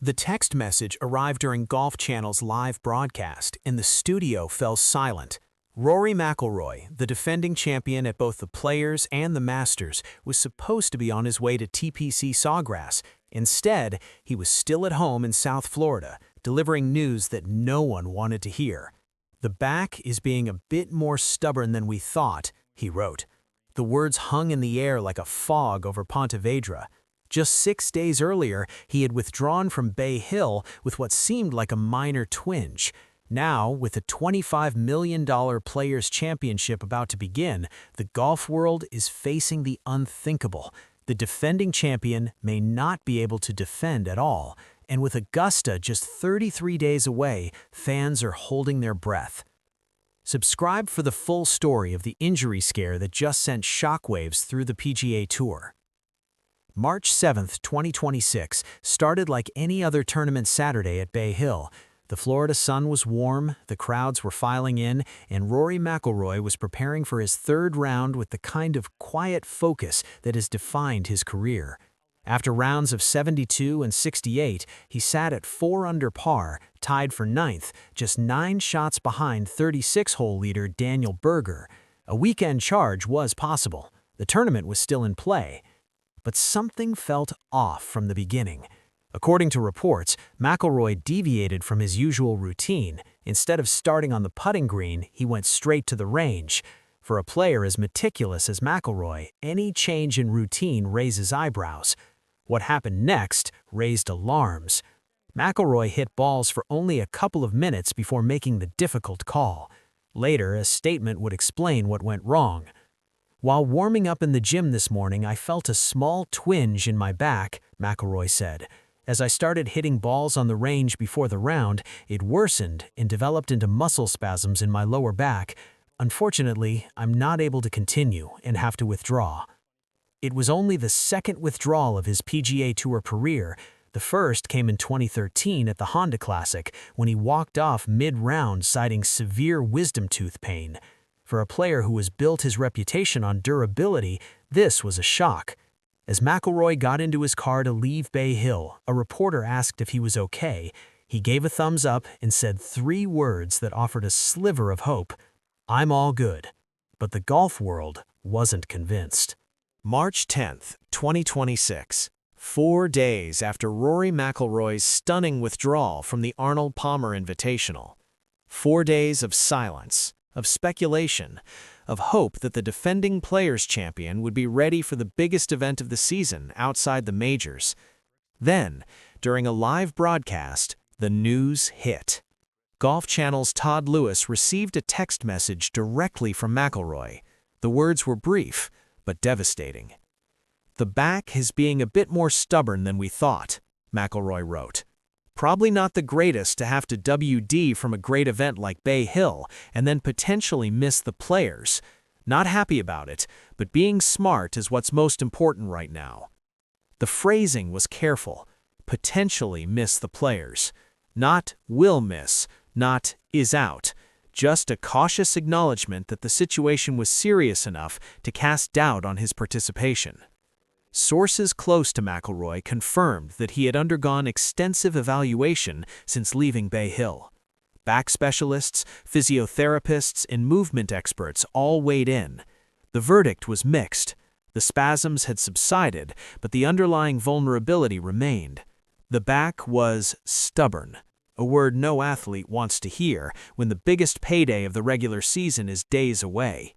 The text message arrived during Golf Channel's live broadcast, and the studio fell silent. Rory McIlroy, the defending champion at both the Players and the Masters, was supposed to be on his way to TPC Sawgrass. Instead, he was still at home in South Florida, delivering news that no one wanted to hear. "The back is being a bit more stubborn than we thought," he wrote. The words hung in the air like a fog over Ponte Vedra. Just 6 days earlier, he had withdrawn from Bay Hill with what seemed like a minor twinge. Now, with the $25 million Players' Championship about to begin, the golf world is facing the unthinkable. The defending champion may not be able to defend at all, and with Augusta just 33 days away, fans are holding their breath. Subscribe for the full story of the injury scare that just sent shockwaves through the PGA Tour. March 7, 2026, started like any other tournament Saturday at Bay Hill. The Florida sun was warm, the crowds were filing in, and Rory McIlroy was preparing for his third round with the kind of quiet focus that has defined his career. After rounds of 72 and 68, he sat at 4 under par, tied for 9th, just 9 shots behind 36-hole leader Daniel Berger. A weekend charge was possible. The tournament was still in play. But something felt off from the beginning. According to reports, McIlroy deviated from his usual routine. Instead of starting on the putting green, he went straight to the range. For a player as meticulous as McIlroy, any change in routine raises eyebrows. What happened next raised alarms. McIlroy hit balls for only a couple of minutes before making the difficult call. Later, a statement would explain what went wrong. "While warming up in the gym this morning, I felt a small twinge in my back," McIlroy said. "As I started hitting balls on the range before the round, it worsened and developed into muscle spasms in my lower back. Unfortunately, I'm not able to continue and have to withdraw." It was only the second withdrawal of his PGA Tour career. The first came in 2013 at the Honda Classic, when he walked off mid-round citing severe wisdom tooth pain. For a player who has built his reputation on durability, this was a shock. As McIlroy got into his car to leave Bay Hill, a reporter asked if he was okay. He gave a thumbs up and said 3 words that offered a sliver of hope: "I'm all good." But the golf world wasn't convinced. March 10, 2026. 4 days after Rory McIlroy's stunning withdrawal from the Arnold Palmer Invitational. 4 days of silence, of speculation, of hope that the defending Players' champion would be ready for the biggest event of the season outside the majors. Then, during a live broadcast, the news hit. Golf Channel's Todd Lewis received a text message directly from McIlroy. The words were brief, but devastating. "The back is being a bit more stubborn than we thought," McIlroy wrote. "Probably not the greatest to have to WD from a great event like Bay Hill and then potentially miss the Players. Not happy about it, but being smart is what's most important right now." The phrasing was careful. Potentially miss the Players. Not will miss, not is out. Just a cautious acknowledgement that the situation was serious enough to cast doubt on his participation. Sources close to McIlroy confirmed that he had undergone extensive evaluation since leaving Bay Hill. Back specialists, physiotherapists, and movement experts all weighed in. The verdict was mixed. The spasms had subsided, but the underlying vulnerability remained. The back was stubborn, a word no athlete wants to hear when the biggest payday of the regular season is days away.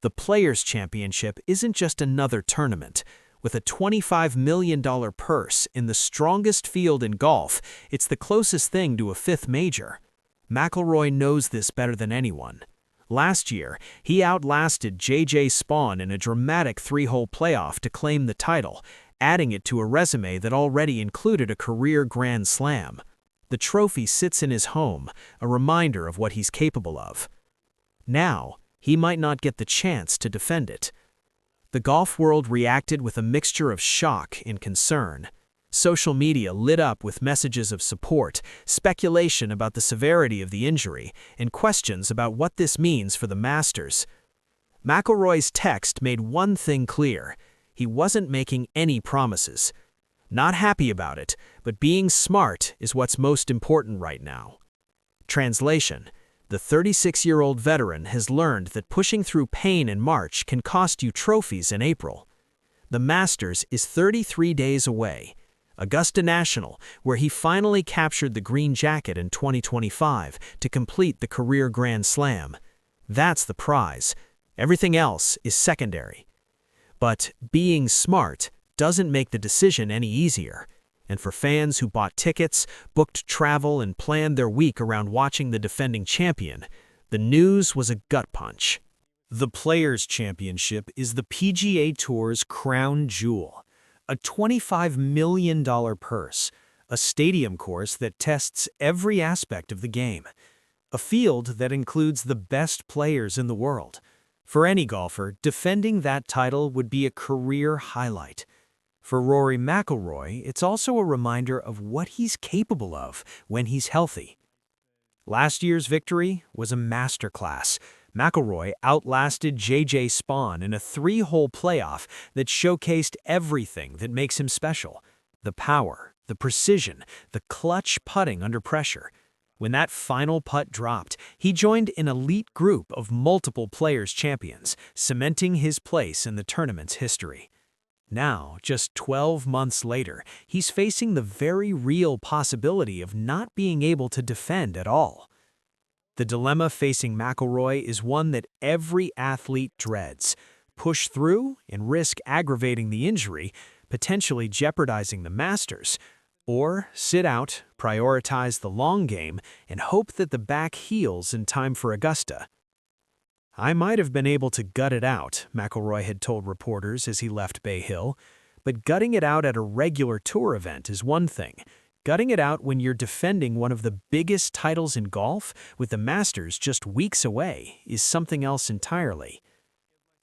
The Players' Championship isn't just another tournament. With a $25 million purse in the strongest field in golf, it's the closest thing to a 5th major. McIlroy knows this better than anyone. Last year, he outlasted J.J. Spaun in a dramatic 3-hole playoff to claim the title, adding it to a resume that already included a career Grand Slam. The trophy sits in his home, a reminder of what he's capable of. Now, he might not get the chance to defend it. The golf world reacted with a mixture of shock and concern. Social media lit up with messages of support, speculation about the severity of the injury, and questions about what this means for the Masters. McIlroy's text made one thing clear: he wasn't making any promises. Not happy about it, but being smart is what's most important right now. Translation: the 36-year-old veteran has learned that pushing through pain in March can cost you trophies in April. The Masters is 33 days away. Augusta National, where he finally captured the green jacket in 2025 to complete the career Grand Slam. That's the prize. Everything else is secondary. But being smart doesn't make the decision any easier. And for fans who bought tickets, booked travel, and planned their week around watching the defending champion, the news was a gut punch. The Players' Championship is the PGA Tour's crown jewel, a $25 million purse, a stadium course that tests every aspect of the game, a field that includes the best players in the world. For any golfer, defending that title would be a career highlight. For Rory McIlroy, it's also a reminder of what he's capable of when he's healthy. Last year's victory was a masterclass. McIlroy outlasted J.J. Spaun in a 3-hole playoff that showcased everything that makes him special: the power, the precision, the clutch putting under pressure. When that final putt dropped, he joined an elite group of multiple Players' champions, cementing his place in the tournament's history. Now, just 12 months later, he's facing the very real possibility of not being able to defend at all. The dilemma facing McIlroy is one that every athlete dreads: push through and risk aggravating the injury, potentially jeopardizing the Masters, or sit out, prioritize the long game, and hope that the back heals in time for Augusta. "I might have been able to gut it out," McIlroy had told reporters as he left Bay Hill, "but gutting it out at a regular tour event is one thing. Gutting it out when you're defending one of the biggest titles in golf, with the Masters just weeks away, is something else entirely."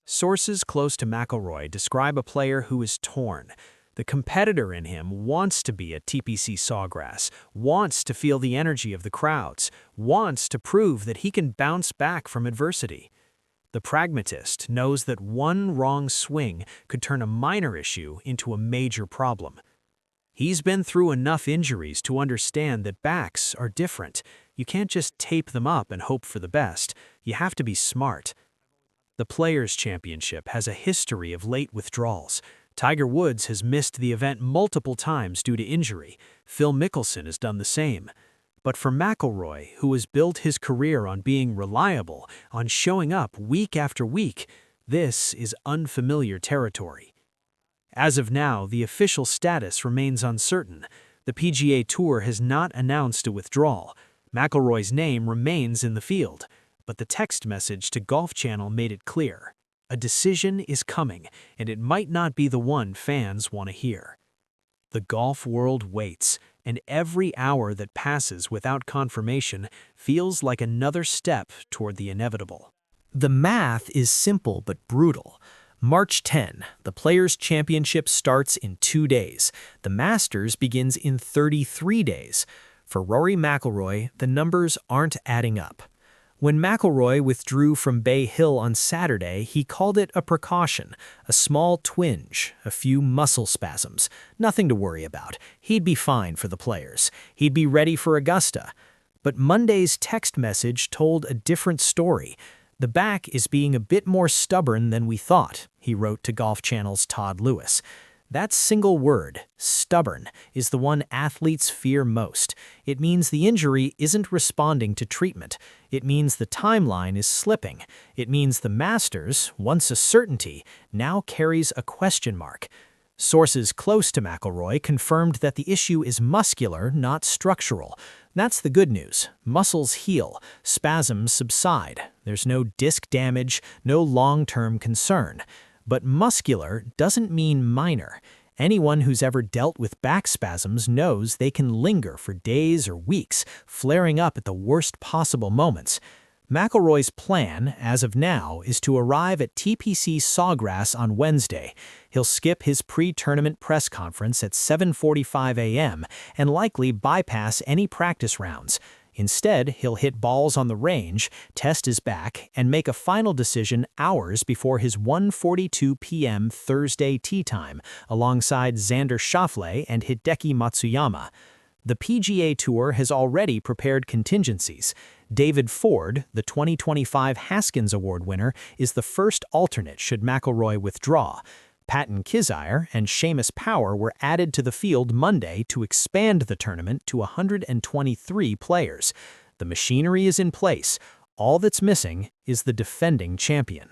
Sources close to McIlroy describe a player who is torn. The competitor in him wants to be at TPC Sawgrass, wants to feel the energy of the crowds, wants to prove that he can bounce back from adversity. The pragmatist knows that one wrong swing could turn a minor issue into a major problem. He's been through enough injuries to understand that backs are different. You can't just tape them up and hope for the best. You have to be smart. The Players' Championship has a history of late withdrawals. Tiger Woods has missed the event multiple times due to injury. Phil Mickelson has done the same. But for McIlroy, who has built his career on being reliable, on showing up week after week, this is unfamiliar territory. As of now, the official status remains uncertain. The PGA Tour has not announced a withdrawal. McIlroy's name remains in the field, but the text message to Golf Channel made it clear: a decision is coming, and it might not be the one fans want to hear. The golf world waits, and every hour that passes without confirmation feels like another step toward the inevitable. The math is simple but brutal. March 10, the Players' Championship starts in 2 days. The Masters begins in 33 days. For Rory McIlroy, the numbers aren't adding up. When McIlroy withdrew from Bay Hill on Saturday, he called it a precaution, a small twinge, a few muscle spasms. Nothing to worry about. He'd be fine for the Players. He'd be ready for Augusta. But Monday's text message told a different story. "The back is being a bit more stubborn than we thought," he wrote to Golf Channel's Todd Lewis. That single word, stubborn, is the one athletes fear most. It means the injury isn't responding to treatment. It means the timeline is slipping. It means the Masters, once a certainty, now carries a question mark. Sources close to McIlroy confirmed that the issue is muscular, not structural. That's the good news. Muscles heal, spasms subside. There's no disc damage, no long-term concern. But muscular doesn't mean minor. Anyone who's ever dealt with back spasms knows they can linger for days or weeks, flaring up at the worst possible moments. McIlroy's plan, as of now, is to arrive at TPC Sawgrass on Wednesday. He'll skip his pre-tournament press conference at 7:45 a.m. and likely bypass any practice rounds. Instead, he'll hit balls on the range, test his back, and make a final decision hours before his 1:42 p.m. Thursday tee time, alongside Xander Schauffele and Hideki Matsuyama. The PGA Tour has already prepared contingencies. David Ford, the 2025 Haskins Award winner, is the first alternate should McIlroy withdraw. Patton Kizzire and Seamus Power were added to the field Monday to expand the tournament to 123 players. The machinery is in place. All that's missing is the defending champion.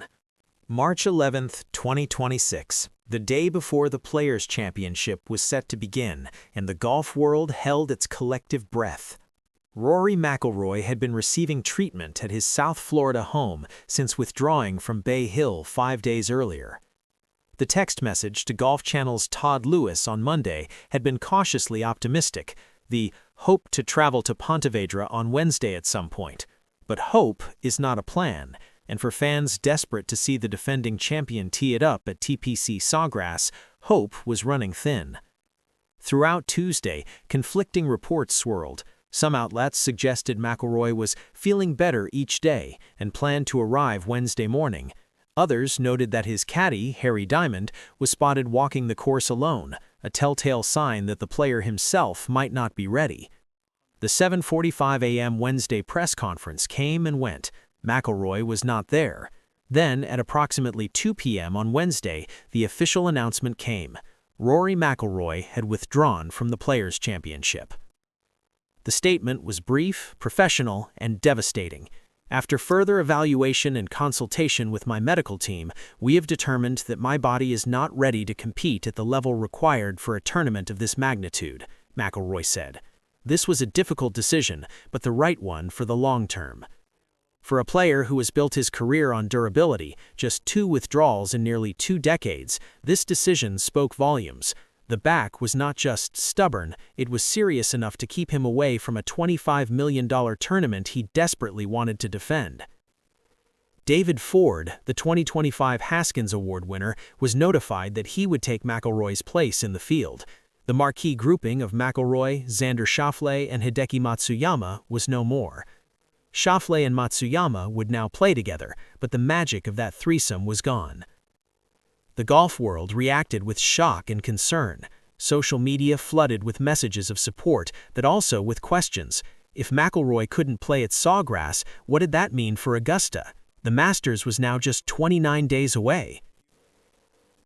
March 11, 2026. The day before the Players' Championship was set to begin, and the golf world held its collective breath. Rory McIlroy had been receiving treatment at his South Florida home since withdrawing from Bay Hill 5 days earlier. The text message to Golf Channel's Todd Lewis on Monday had been cautiously optimistic, the hope to travel to Pontevedra on Wednesday at some point. But hope is not a plan, and for fans desperate to see the defending champion tee it up at TPC Sawgrass, hope was running thin. Throughout Tuesday, conflicting reports swirled. Some outlets suggested McIlroy was feeling better each day and planned to arrive Wednesday morning. Others noted that his caddy, Harry Diamond, was spotted walking the course alone, a telltale sign that the player himself might not be ready. The 7:45 a.m. Wednesday press conference came and went. McIlroy was not there. Then, at approximately 2 p.m. on Wednesday, the official announcement came. Rory McIlroy had withdrawn from the Players' Championship. The statement was brief, professional, and devastating. After further evaluation and consultation with my medical team, we have determined that my body is not ready to compete at the level required for a tournament of this magnitude, McIlroy said. This was a difficult decision, but the right one for the long term. For a player who has built his career on durability, just 2 withdrawals in nearly 2 decades, this decision spoke volumes. The back was not just stubborn, it was serious enough to keep him away from a $25 million tournament he desperately wanted to defend. David Ford, the 2025 Haskins Award winner, was notified that he would take McIlroy's place in the field. The marquee grouping of McIlroy, Xander Schauffele, and Hideki Matsuyama was no more. Schauffele and Matsuyama would now play together, but the magic of that threesome was gone. The golf world reacted with shock and concern. Social media flooded with messages of support, but also with questions. If McIlroy couldn't play at Sawgrass, what did that mean for Augusta? The Masters was now just 29 days away.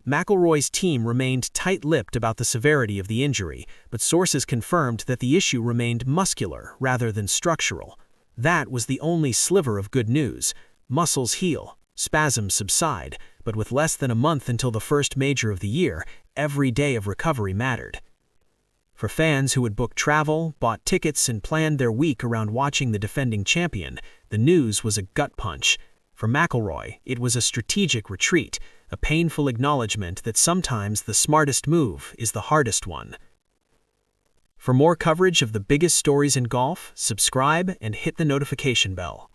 McIlroy's team remained tight-lipped about the severity of the injury, but sources confirmed that the issue remained muscular rather than structural. That was the only sliver of good news. Muscles heal, spasms subside, but with less than a month until the first major of the year, every day of recovery mattered. For fans who had booked travel, bought tickets, and planned their week around watching the defending champion, the news was a gut punch. For McIlroy, it was a strategic retreat, a painful acknowledgement that sometimes the smartest move is the hardest one. For more coverage of the biggest stories in golf, subscribe and hit the notification bell.